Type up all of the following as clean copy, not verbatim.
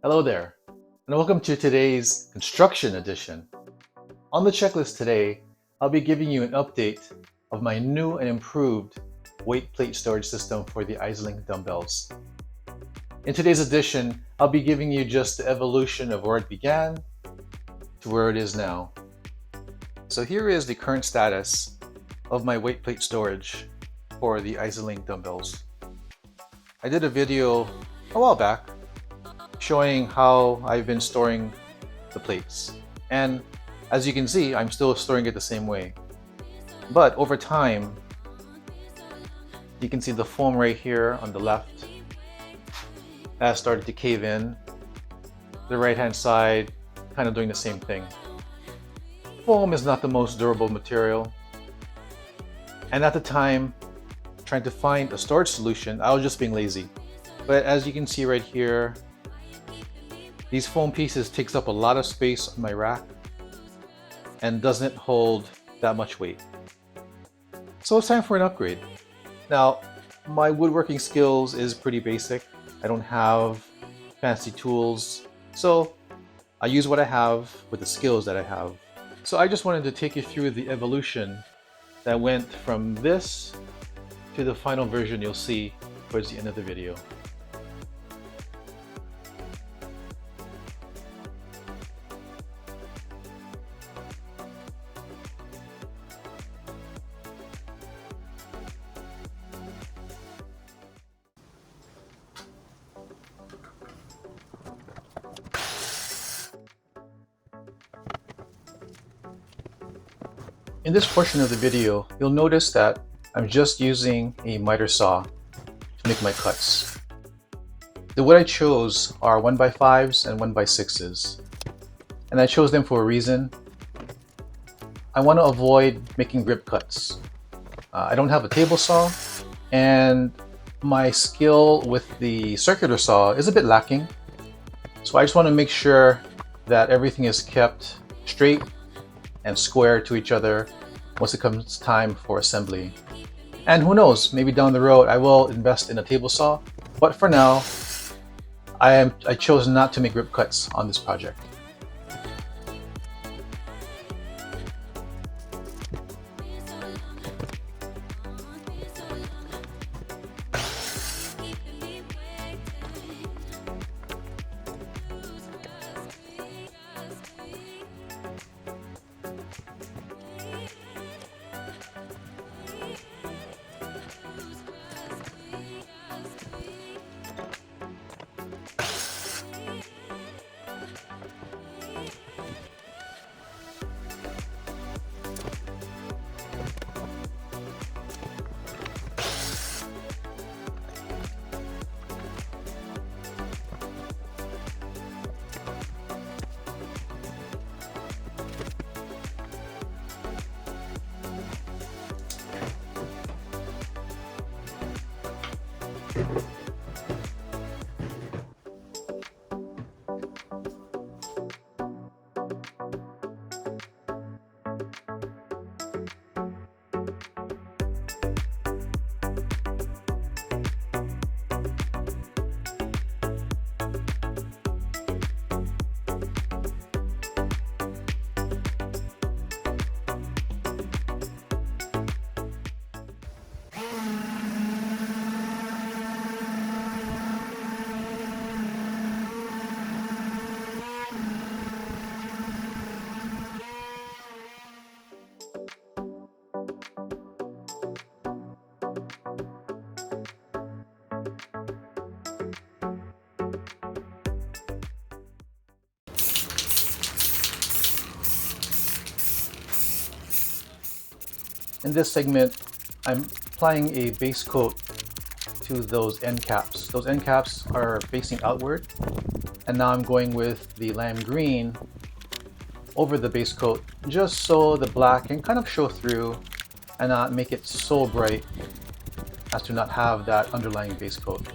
Hello there, and welcome to today's construction edition. On the checklist today, I'll be giving you an update of my new and improved weight plate storage system for the Eisenlink dumbbells. In today's edition, I'll be giving you just the evolution of where it began to where it is now. So here is the current status of my weight plate storage for the Eisenlink dumbbells. I did a video a while back showing how I've been storing the plates. And as you can see, I'm still storing it the same way. But over time, you can see the foam right here on the left has started to cave in. The right-hand side kind of doing the same thing. Foam is not the most durable material. And at the time, trying to find a storage solution, I was just being lazy. But as you can see right here, these foam pieces takes up a lot of space on my rack and doesn't hold that much weight. So it's time for an upgrade. Now, my woodworking skills is pretty basic. I don't have fancy tools, so I use what I have with the skills that I have. So I just wanted to take you through the evolution that went from this to the final version you'll see towards the end of the video. In this portion of the video, you'll notice that I'm just using a miter saw to make my cuts. The wood I chose are 1x5s and 1x6s. And I chose them for a reason. I want to avoid making grip cuts. I don't have a table saw, and my skill with the circular saw is a bit lacking. So I just want to make sure that everything is kept straight and square to each other once it comes time for assembly. And who knows, maybe down the road I will invest in a table saw, but for now I chose not to make grip cuts on this project. In this segment, I'm applying a base coat to those end caps. Those end caps are facing outward, and now I'm going with the lime green over the base coat just so the black can kind of show through and not make it so bright as to not have that underlying base coat.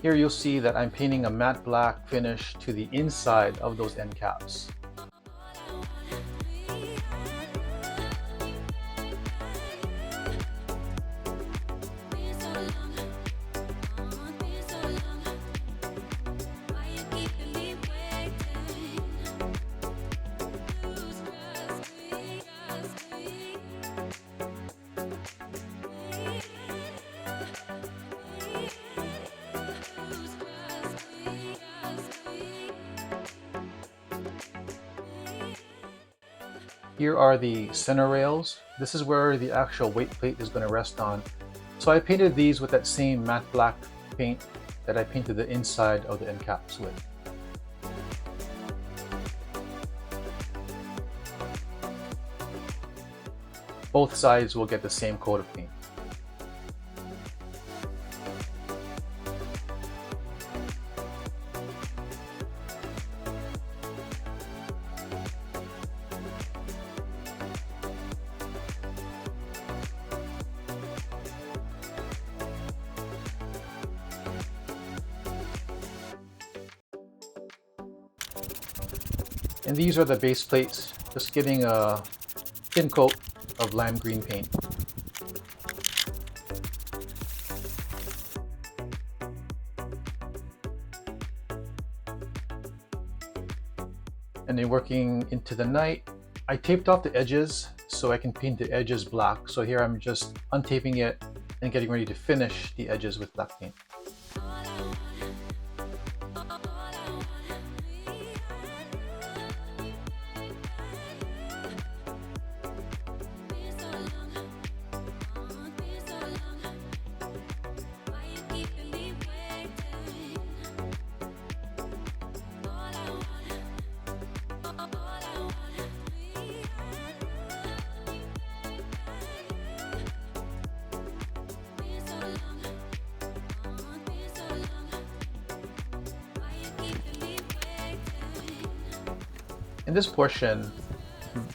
Here you'll see that I'm painting a matte black finish to the inside of those end caps. Here are the center rails. This is where the actual weight plate is going to rest on. So I painted these with that same matte black paint that I painted the inside of the end caps with. Both sides will get the same coat of paint. And these are the base plates, just getting a thin coat of lime green paint. And then working into the night, I taped off the edges so I can paint the edges black. So here I'm just untaping it and getting ready to finish the edges with black paint. In this portion,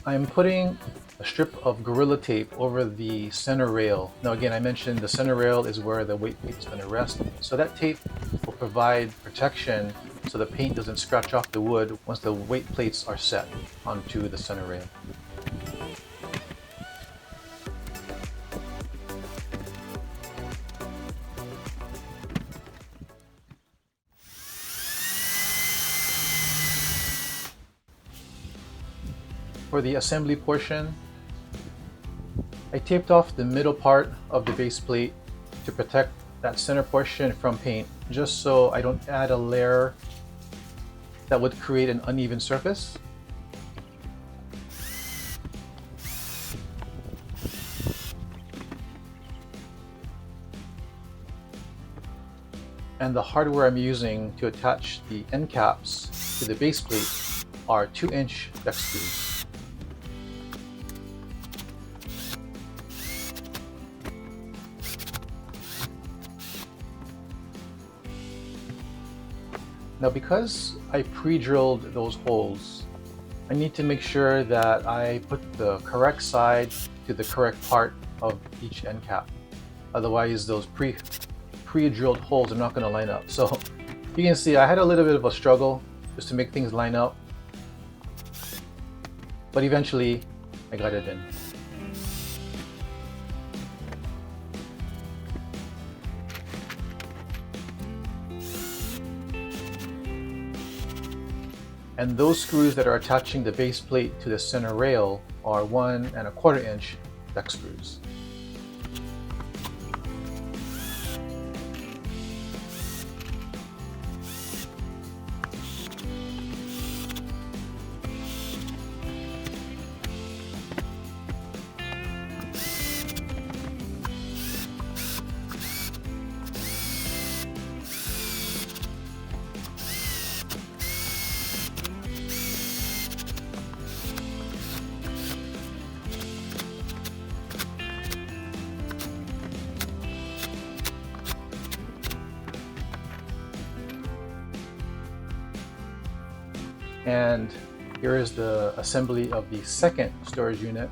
I'm putting a strip of Gorilla Tape over the center rail. Now again, I mentioned the center rail is where the weight plate is going to rest. So that tape will provide protection so the paint doesn't scratch off the wood once the weight plates are set onto the center rail. For the assembly portion, I taped off the middle part of the base plate to protect that center portion from paint, just so I don't add a layer that would create an uneven surface. And the hardware I'm using to attach the end caps to the base plate are 2-inch deck screws. Now because I pre-drilled those holes, I need to make sure that I put the correct side to the correct part of each end cap. Otherwise those pre-drilled holes are not going to line up. So you can see I had a little bit of a struggle just to make things line up, but eventually I got it in. And those screws that are attaching the base plate to the center rail are 1 1/4 inch deck screws. And here is the assembly of the second storage unit.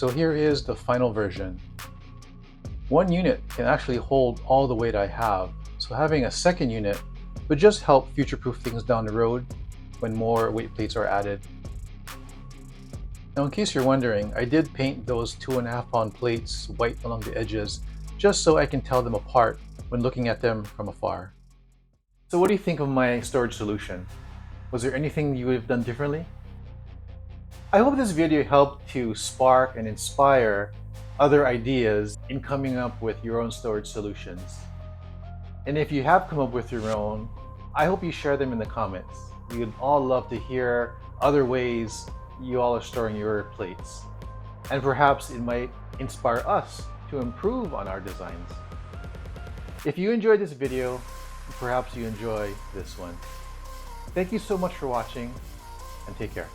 So here is the final version. One unit can actually hold all the weight I have, so having a second unit would just help future-proof things down the road when more weight plates are added. Now, in case you're wondering, I did paint those 2.5-pound plates white along the edges just so I can tell them apart when looking at them from afar. So what do you think of my storage solution? Was there anything you would have done differently? I hope this video helped to spark and inspire other ideas in coming up with your own storage solutions. And if you have come up with your own, I hope you share them in the comments. We would all love to hear other ways you all are storing your plates. And perhaps it might inspire us to improve on our designs. If you enjoyed this video, perhaps you enjoy this one. Thank you so much for watching, and take care.